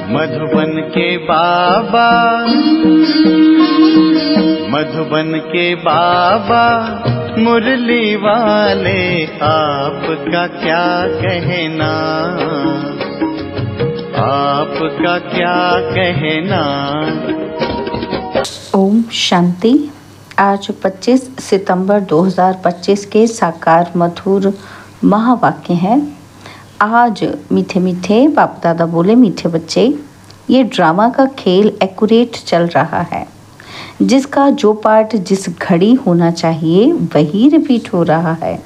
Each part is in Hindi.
मधुबन के बाबा, मधुबन के बाबा मुरली वाले, आपका क्या कहना, आपका क्या कहना। ओम शांति। आज 25 सितंबर 2025 के साकार मधुर महावाक्य हैं। आज मीठे मीठे बाप दादा बोले, मीठे बच्चे, ये ड्रामा का खेल एक्यूरेट चल रहा है, जिसका जो पार्ट जिस घड़ी होना चाहिए वही रिपीट हो रहा है।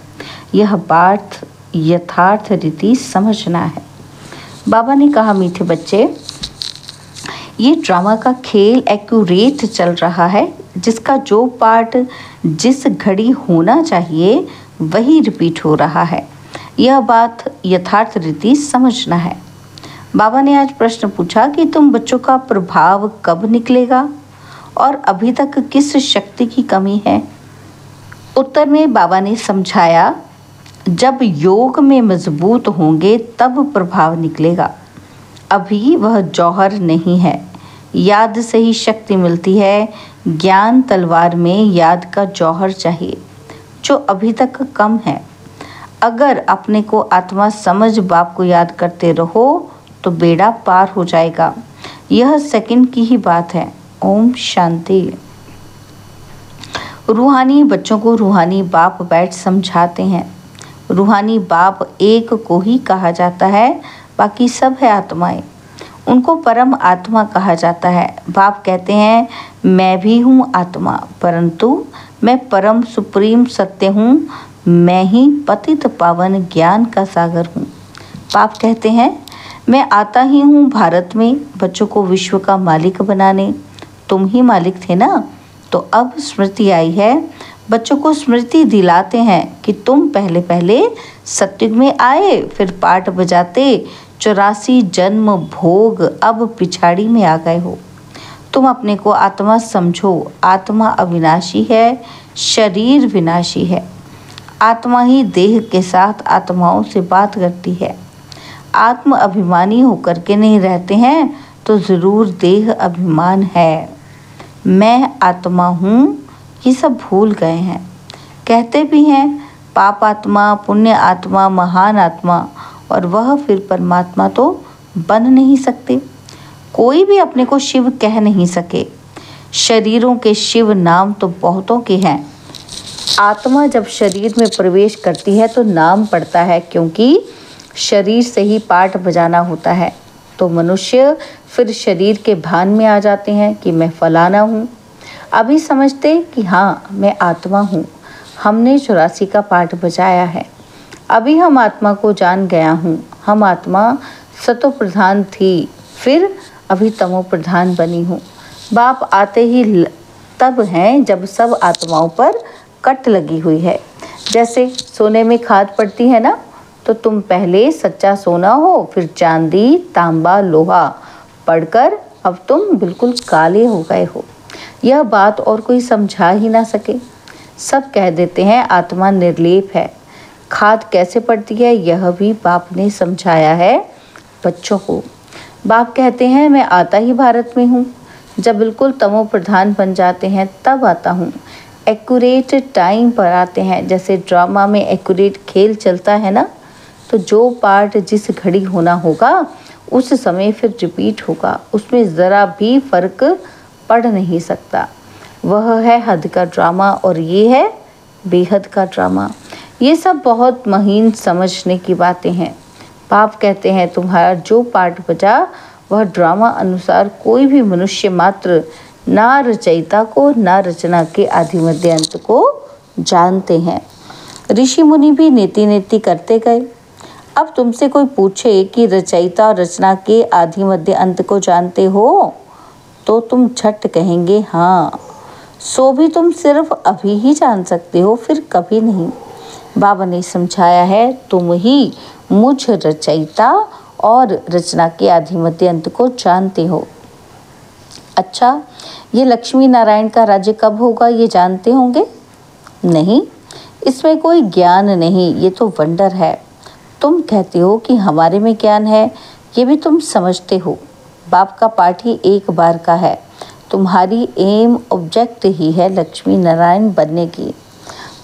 यह बात यथार्थ रीति समझना है। बाबा ने कहा, मीठे बच्चे, ये ड्रामा का खेल एक्यूरेट चल रहा है, जिसका जो पार्ट जिस घड़ी होना चाहिए वही रिपीट हो रहा है। यह बात यथार्थ रीति समझना है। बाबा ने आज प्रश्न पूछा कि तुम बच्चों का प्रभाव कब निकलेगा और अभी तक किस शक्ति की कमी है। उत्तर में बाबा ने समझाया, जब योग में मजबूत होंगे तब प्रभाव निकलेगा। अभी वह जौहर नहीं है, याद से ही शक्ति मिलती है। ज्ञान तलवार में याद का जौहर चाहिए, जो अभी तक कम है। अगर अपने को आत्मा समझ बाप को याद करते रहो तो बेड़ा पार हो जाएगा। यह सेकंड की ही बात है। ओम शांति। रूहानी बच्चों को रूहानी बाप बैठ समझाते हैं। रूहानी बाप एक को ही कहा जाता है, बाकी सब है आत्माएं। उनको परम आत्मा कहा जाता है। बाप कहते हैं, मैं भी हूँ आत्मा, परंतु मैं परम सुप्रीम सत्य हूँ। मैं ही पतित पावन ज्ञान का सागर हूँ। बाप कहते हैं, मैं आता ही हूँ भारत में बच्चों को विश्व का मालिक बनाने। तुम ही मालिक थे ना, तो अब स्मृति आई है। बच्चों को स्मृति दिलाते हैं कि तुम पहले पहले सत्युग में आए, फिर पाठ बजाते 84 जन्म भोग अब पिछाड़ी में आ गए हो। तुम अपने को आत्मा समझो। आत्मा अविनाशी है, शरीर विनाशी है। आत्मा ही देह के साथ आत्माओं से बात करती है। आत्म अभिमानी होकर के नहीं रहते हैं तो ज़रूर देह अभिमान है। मैं आत्मा हूँ, ये सब भूल गए हैं। कहते भी हैं पाप आत्मा, पुण्य आत्मा, महान आत्मा, और वह फिर परमात्मा तो बन नहीं सकते। कोई भी अपने को शिव कह नहीं सके। शरीरों के शिव नाम तो बहुतों के हैं। आत्मा जब शरीर में प्रवेश करती है तो नाम पड़ता है, क्योंकि शरीर से ही पाठ बजाना होता है। तो मनुष्य फिर शरीर के भान में आ जाते हैं कि मैं फलाना हूँ। अभी समझते कि हाँ, मैं आत्मा हूँ। हमने 84 का पाठ बजाया है। अभी हम आत्मा को जान गया हूँ। हम आत्मा सतो प्रधान थी, फिर अभी तमो प्रधान बनी हूँ। बाप आते ही तब हैं जब सब आत्माओं पर कट लगी हुई है। जैसे सोने में खाद पड़ती है ना, तो तुम पहले सच्चा सोना हो, फिर चांदी, तांबा, लोहा पढ़कर अब तुम बिल्कुल काले हो गए हो। यह बात और कोई समझा ही ना सके। सब कह देते हैं आत्मा निर्लेप है। खाद कैसे पड़ती है यह भी बाप ने समझाया है बच्चों को। बाप कहते हैं, मैं आता ही भारत में हूँ। जब बिल्कुल तमो प्रधान बन जाते हैं तब आता हूँ। एक्यूरेट टाइम पर आते हैं। जैसे ड्रामा में एक्यूरेट खेल चलता है ना, तो जो पार्ट जिस घड़ी होना होगा उस समय फिर रिपीट होगा। उसमें ज़रा भी फर्क पड़ नहीं सकता। वह है हद का ड्रामा और ये है बेहद का ड्रामा। ये सब बहुत महीन समझने की बातें हैं। बाप कहते हैं, तुम्हारा जो पार्ट बजा वह ड्रामा अनुसार कोई भी मनुष्य मात्र ना रचयिता को ना रचना के आदि मध्य अंत को जानते हैं। ऋषि मुनि भी नेति नेति करते गए। अब तुमसे कोई पूछे कि रचयिता और रचना के आदि मध्य अंत को जानते हो, तो तुम झट कहेंगे हाँ। सो भी तुम सिर्फ अभी ही जान सकते हो, फिर कभी नहीं। बाबा ने समझाया है, तुम ही मुझ रचयिता और रचना के आदि मध्य अंत को जानते हो। अच्छा, ये लक्ष्मी नारायण का राज्य कब होगा ये जानते होंगे? नहीं, इसमें कोई ज्ञान नहीं, ये तो वंडर है। तुम कहते हो कि हमारे में ज्ञान है, ये भी तुम समझते हो। बाप का पाठ ही एक बार का है। तुम्हारी एम ऑब्जेक्ट ही है लक्ष्मी नारायण बनने की।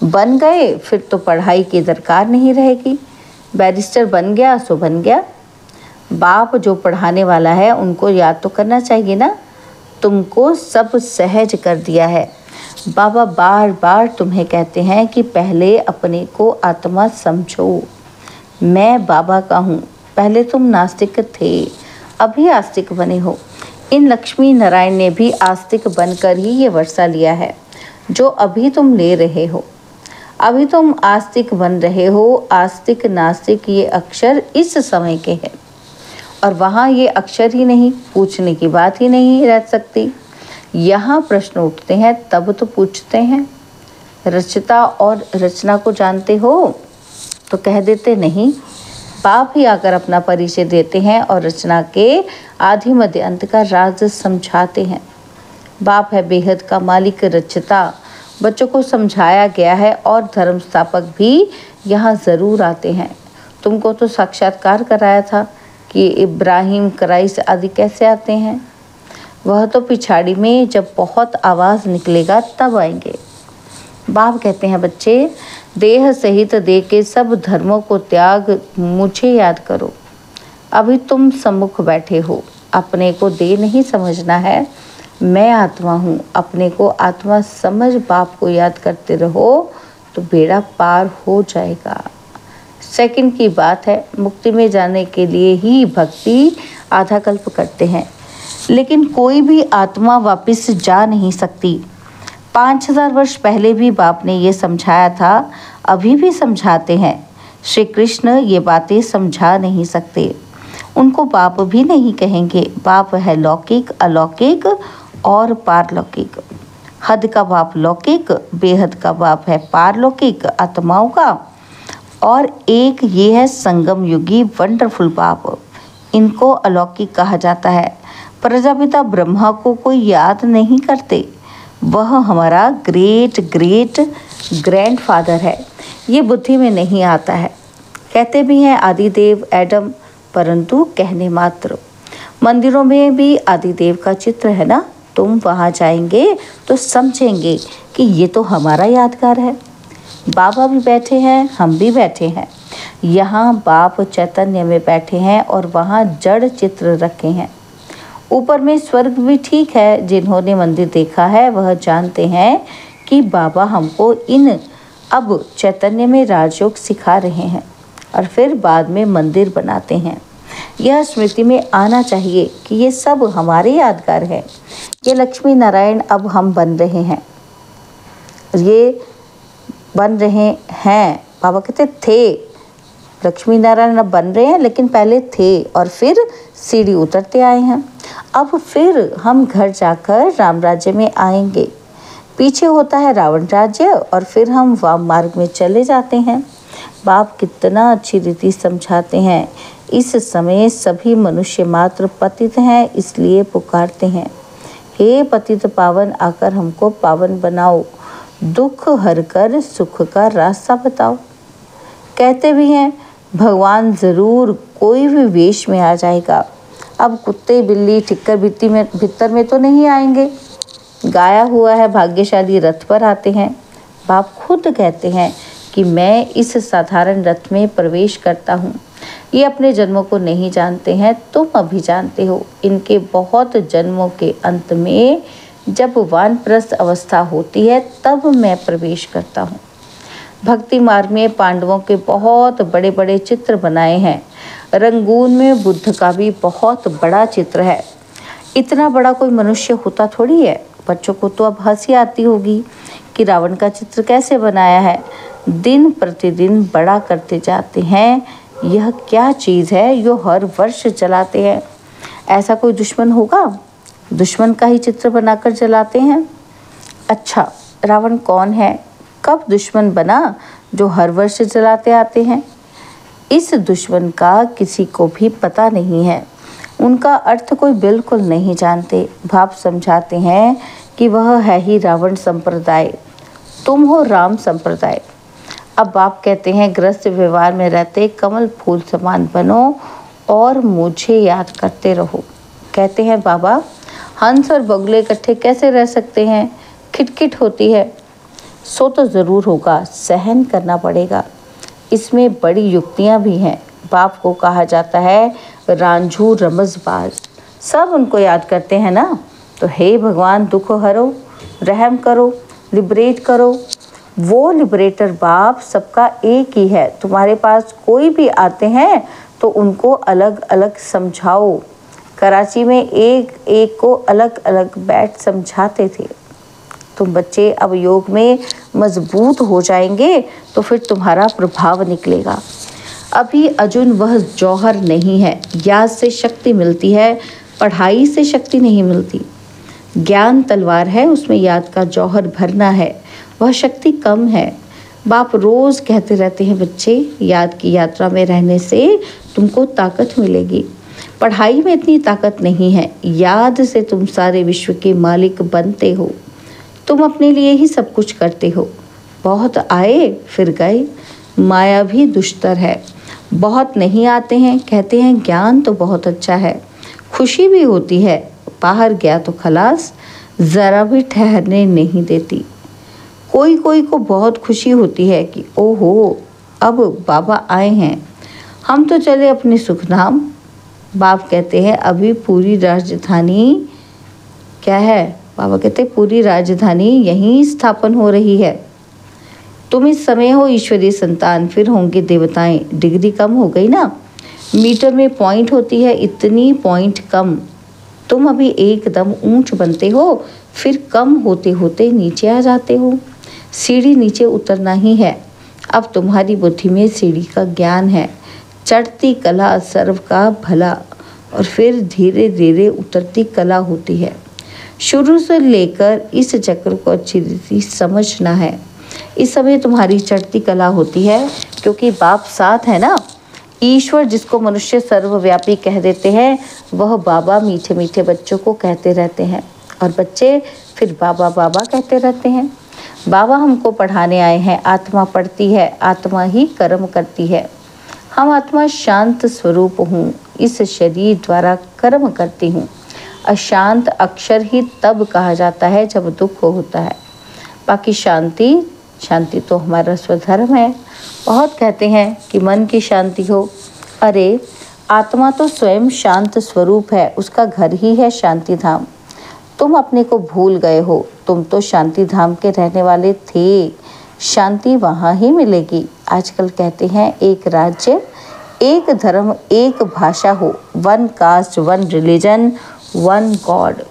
बन गए फिर तो पढ़ाई की दरकार नहीं रहेगी। बैरिस्टर बन गया सो बन गया। बाप जो पढ़ाने वाला है उनको याद तो करना चाहिए ना। तुमको सब सहज कर दिया है। बाबा बार बार तुम्हें कहते हैं कि पहले अपने को आत्मा समझो। मैं बाबा का हूँ। पहले तुम नास्तिक थे, अभी आस्तिक बने हो। इन लक्ष्मी नारायण ने भी आस्तिक बनकर ही ये वर्षा लिया है जो अभी तुम ले रहे हो। अभी तुम आस्तिक बन रहे हो। आस्तिक नास्तिक ये अक्षर इस समय के हैं और वहाँ ये अक्षर ही नहीं, पूछने की बात ही नहीं रह सकती। यहाँ प्रश्न उठते हैं तब तो पूछते हैं। रचता और रचना को जानते हो तो कह देते नहीं। बाप ही आकर अपना परिचय देते हैं और रचना के आदि मध्य अंत का राज समझाते हैं। बाप है बेहद का मालिक रचता। बच्चों को समझाया गया है और धर्म स्थापक भी यहाँ ज़रूर आते हैं। तुमको तो साक्षात्कार कराया था कि इब्राहिम क्राइस्ट आदि कैसे आते हैं। वह तो पिछाड़ी में जब बहुत आवाज़ निकलेगा तब आएंगे। बाप कहते हैं बच्चे, देह सहित देह के सब धर्मों को त्याग मुझे याद करो। अभी तुम सम्मुख बैठे हो। अपने को देह नहीं समझना है। मैं आत्मा हूँ। अपने को आत्मा समझ बाप को याद करते रहो तो बेड़ा पार हो जाएगा। सेकंड की बात है, मुक्ति में जाने के लिए ही भक्ति आधा कल्प करते हैं, लेकिन कोई भी आत्मा वापस जा नहीं सकती। 5000 वर्ष पहले भी बाप ने ये समझाया था, अभी भी समझाते हैं। श्री कृष्ण ये बातें समझा नहीं सकते, उनको बाप भी नहीं कहेंगे। बाप है लौकिक, अलौकिक और पारलौकिक। हद का बाप लौकिक, बेहद का बाप है पारलौकिक आत्माओं का, और एक ये है संगम युगी वंडरफुल बाप। इनको अलौकिक कहा जाता है। प्रजापिता ब्रह्मा को कोई याद नहीं करते। वह हमारा ग्रेट ग्रेट ग्रैंडफादर है। ये बुद्धि में नहीं आता है। कहते भी हैं आदिदेव एडम, परंतु कहने मात्र। मंदिरों में भी आदिदेव का चित्र है ना। तुम वहाँ जाएंगे तो समझेंगे कि ये तो हमारा यादगार है। बाबा भी बैठे हैं, हम भी बैठे हैं। यहाँ बाप चैतन्य में बैठे हैं और वहाँ जड़ चित्र रखे हैं। ऊपर में स्वर्ग भी ठीक है। जिन्होंने मंदिर देखा है वह जानते हैं कि बाबा हमको इन अब चैतन्य में राजयोग सिखा रहे हैं और फिर बाद में मंदिर बनाते हैं। यह स्मृति में आना चाहिए कि ये सब हमारे यादगार है। ये लक्ष्मी नारायण अब हम बन रहे हैं। ये बन रहे हैं। बाबा कहते थे, लक्ष्मी नारायण अब बन रहे हैं, लेकिन पहले थे और फिर सीढ़ी उतरते आए हैं। अब फिर हम घर जाकर राम राज्य में आएंगे। पीछे होता है रावण राज्य और फिर हम वाम मार्ग में चले जाते हैं। बाप कितना अच्छी रीति समझाते हैं। इस समय सभी मनुष्य मात्र पतित हैं, इसलिए पुकारते हैं, हे पतित पावन, आकर हमको पावन बनाओ। दुख हर कर सुख का रास्ता बताओ। कहते भी हैं भगवान ज़रूर कोई भी वेश में आ जाएगा। अब कुत्ते बिल्ली ठिक्कर भीतर में तो नहीं आएंगे। गाया हुआ है भाग्यशाली रथ पर आते हैं। बाप खुद कहते हैं कि मैं इस साधारण रथ में प्रवेश करता हूँ। ये अपने जन्मों को नहीं जानते हैं, तुम अभी जानते हो। इनके बहुत जन्मों के अंत में जब वानप्रस्थ अवस्था होती है तब मैं प्रवेश करता हूँ। भक्ति मार्ग में पांडवों के बहुत बड़े बड़े चित्र बनाए हैं। रंगून में बुद्ध का भी बहुत बड़ा चित्र है। इतना बड़ा कोई मनुष्य होता थोड़ी है। बच्चों को तो अब हंसी आती होगी कि रावण का चित्र कैसे बनाया है। दिन प्रतिदिन बड़ा करते जाते हैं। यह क्या चीज़ है जो हर वर्ष जलाते हैं। ऐसा कोई दुश्मन होगा? दुश्मन का ही चित्र बनाकर जलाते हैं। अच्छा, रावण कौन है, कब दुश्मन बना जो हर वर्ष जलाते आते हैं? इस दुश्मन का किसी को भी पता नहीं है। उनका अर्थ कोई बिल्कुल नहीं जानते। भाव समझाते हैं कि वह है ही रावण संप्रदाय, तुम हो राम संप्रदाय। अब बाप कहते हैं ग्रस्त व्यवहार में रहते कमल फूल समान बनो और मुझे याद करते रहो। कहते हैं बाबा हंस और बगुले इकट्ठे कैसे रह सकते हैं, खिटखिट होती है। सो तो ज़रूर होगा, सहन करना पड़ेगा। इसमें बड़ी युक्तियाँ भी हैं। बाप को कहा जाता है रांझू रमज़बाज। सब उनको याद करते हैं ना। तो हे भगवान दुख हरो, रहम करो, लिबरेट करो। वो लिबरेटर बाप सबका एक ही है। तुम्हारे पास कोई भी आते हैं तो उनको अलग अलग समझाओ। कराची में एक एक को अलग अलग बैठ समझाते थे। तुम बच्चे अब योग में मजबूत हो जाएंगे तो फिर तुम्हारा प्रभाव निकलेगा। अभी अर्जुन वह जौहर नहीं है। याद से शक्ति मिलती है, पढ़ाई से शक्ति नहीं मिलती। ज्ञान तलवार है, उसमें याद का जौहर भरना है, वह शक्ति कम है। बाप रोज़ कहते रहते हैं बच्चे याद की यात्रा में रहने से तुमको ताकत मिलेगी। पढ़ाई में इतनी ताकत नहीं है, याद से तुम सारे विश्व के मालिक बनते हो। तुम अपने लिए ही सब कुछ करते हो। बहुत आए फिर गए, माया भी दुष्टर है। बहुत नहीं आते हैं, कहते हैं ज्ञान तो बहुत अच्छा है, खुशी भी होती है, बाहर गया तो खलास, ज़रा भी ठहरने नहीं देती। कोई कोई को बहुत खुशी होती है कि ओहो अब बाबा आए हैं, हम तो चले अपने सुखधाम। बाप कहते हैं अभी पूरी राजधानी क्या है, बाबा कहते हैं पूरी राजधानी यहीं स्थापन हो रही है। तुम इस समय हो ईश्वरीय संतान, फिर होंगे देवताएं। डिग्री कम हो गई ना, मीटर में पॉइंट होती है, इतनी पॉइंट कम। तुम अभी एकदम ऊंच बनते हो, फिर कम होते होते नीचे आ जाते हो। सीढ़ी नीचे उतरना ही है। अब तुम्हारी बुद्धि में सीढ़ी का ज्ञान है। चढ़ती कला सर्व का भला, और फिर धीरे धीरे उतरती कला होती है। शुरू से लेकर इस चक्र को अच्छी रीति समझना है। इस समय तुम्हारी चढ़ती कला होती है क्योंकि बाप साथ है ना। ईश्वर जिसको मनुष्य सर्वव्यापी कह देते हैं, वह बाबा मीठे मीठे बच्चों को कहते रहते हैं, और बच्चे फिर बाबा बाबा कहते रहते हैं। बाबा हमको पढ़ाने आए हैं। आत्मा पढ़ती है, आत्मा ही कर्म करती है। हम आत्मा शांत स्वरूप हूँ, इस शरीर द्वारा कर्म करती हूँ। अशांत अक्षर ही तब कहा जाता है जब दुख होता है। बाकी शांति तो हमारा स्वधर्म है। बहुत कहते हैं कि मन की शांति हो। अरे आत्मा तो स्वयं शांत स्वरूप है, उसका घर ही है शांति धाम। तुम अपने को भूल गए हो, तुम तो शांति धाम के रहने वाले थे। शांति वहाँ ही मिलेगी। आजकल कहते हैं एक राज्य, एक धर्म, एक भाषा हो, one cast, one religion, one God.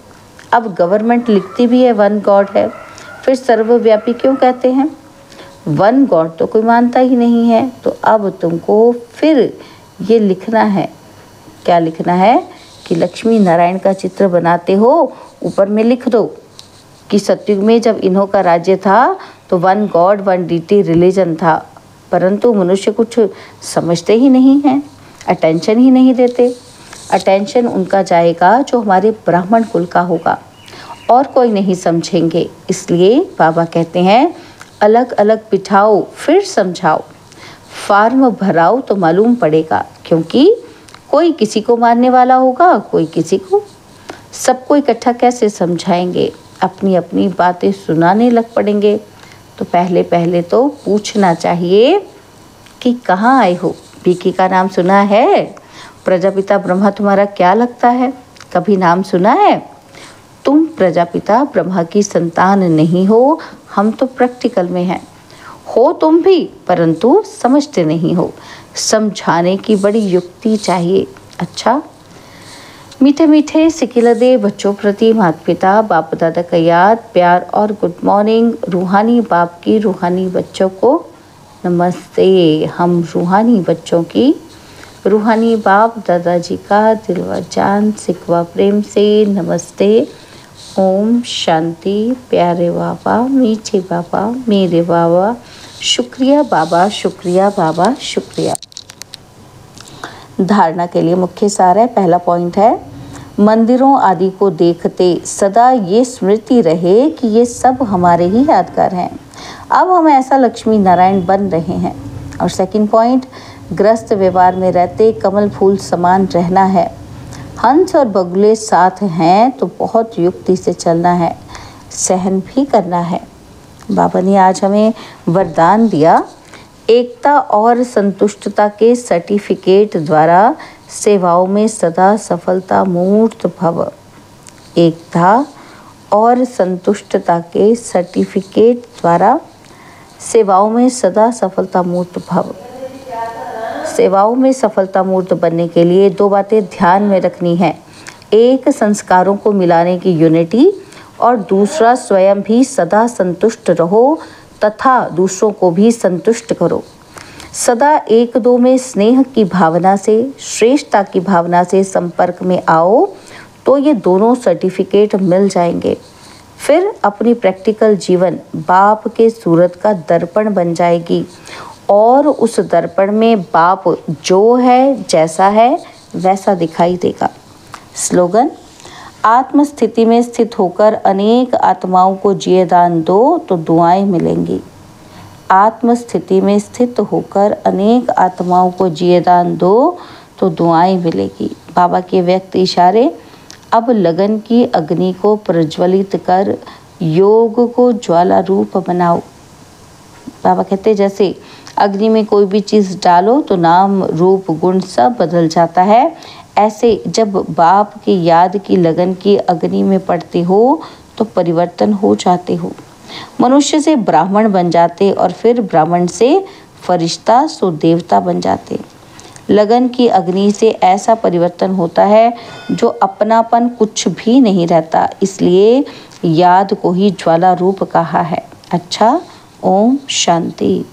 अब गवर्नमेंट लिखती भी है वन गॉड है, फिर सर्वव्यापी क्यों कहते हैं? वन गॉड तो कोई मानता ही नहीं है। तो अब तुमको फिर ये लिखना है। क्या लिखना है? कि लक्ष्मी नारायण का चित्र बनाते हो, ऊपर में लिख दो कि सतयुग में जब इन्हों का राज्य था तो one god one deity religion था। परंतु मनुष्य कुछ समझते ही नहीं हैं, अटेंशन ही नहीं देते। अटेंशन उनका जाएगा जो हमारे ब्राह्मण कुल का होगा, और कोई नहीं समझेंगे। इसलिए बाबा कहते हैं अलग अलग बिठाओ फिर समझाओ। फार्म भराओ तो मालूम पड़ेगा, क्योंकि कोई किसी को मारने वाला होगा, कोई किसी को। सबको इकट्ठा कैसे समझाएंगे? अपनी अपनी बातें सुनाने लग पड़ेंगे। तो पहले पहले तो पूछना चाहिए कि कहाँ आए हो। बीकी का नाम सुना है? प्रजापिता ब्रह्मा तुम्हारा क्या लगता है? कभी नाम सुना है? तुम प्रजापिता ब्रह्मा की संतान नहीं हो, हम तो प्रैक्टिकल में हैं। हो तुम भी, परंतु समझते नहीं हो। समझाने की बड़ी युक्ति चाहिए। अच्छा, मीठे मीठे सिकिलदे बच्चों प्रति माता पिता बाप दादा का याद, प्यार और गुड मॉर्निंग। रूहानी बाप की रूहानी बच्चों को नमस्ते। हम रूहानी बच्चों की रूहानी बाप दादाजी का दिल व जान सिकवा प्रेम से नमस्ते। ओम शांति। प्यारे बाबा, मीठे बाबा, मेरे बाबा, शुक्रिया बाबा, शुक्रिया बाबा, शुक्रिया। धारणा के लिए मुख्य सार है। पहला पॉइंट है, मंदिरों आदि को देखते सदा ये स्मृति रहे कि ये सब हमारे ही यादगार हैं। अब हम ऐसा लक्ष्मी नारायण बन रहे हैं। और सेकंड पॉइंट, ग्रस्त व्यवहार में रहते कमल फूल समान रहना है। हंस और बगुले साथ हैं तो बहुत युक्ति से चलना है, सहन भी करना है। बाबा ने आज हमें वरदान दिया, एकता और संतुष्टता के सर्टिफिकेट द्वारा सेवाओं में सदा सफलता मूर्त भव। एकता और संतुष्टता के सर्टिफिकेट द्वारा सेवाओं में सदा सफलता मूर्त भव। सेवाओं में सफलता मूर्त बनने के लिए 2 बातें ध्यान में रखनी है। एक, संस्कारों को मिलाने की यूनिटी, और दूसरा, स्वयं भी सदा संतुष्ट रहो तथा दूसरों को भी संतुष्ट करो। सदा एक दो में स्नेह की भावना से, श्रेष्ठता की भावना से संपर्क में आओ तो ये दोनों सर्टिफिकेट मिल जाएंगे। फिर अपनी प्रैक्टिकल जीवन बाप के सूरत का दर्पण बन जाएगी और उस दर्पण में बाप जो है, जैसा है वैसा दिखाई देगा। स्लोगन, आत्म स्थिति में स्थित होकर अनेक आत्माओं को जिए दान दो तो दुआएं मिलेंगी। आत्म स्थिति में स्थित होकर अनेक आत्माओं को जिए दान दो तो दुआएं मिलेगी। बाबा के व्यक्त इशारे, अब लगन की अग्नि को प्रज्वलित कर योग को ज्वाला रूप बनाओ। बाबा कहते जैसे अग्नि में कोई भी चीज़ डालो तो नाम रूप गुण सब बदल जाता है, ऐसे जब बाप की याद की लगन की अग्नि में पड़ते हो तो परिवर्तन हो जाते हो। मनुष्य से ब्राह्मण बन जाते और फिर ब्राह्मण से फरिश्ता सो देवता बन जाते। लगन की अग्नि से ऐसा परिवर्तन होता है जो अपनापन कुछ भी नहीं रहता, इसलिए याद को ही ज्वाला रूप कहा है। अच्छा, ओम शांति।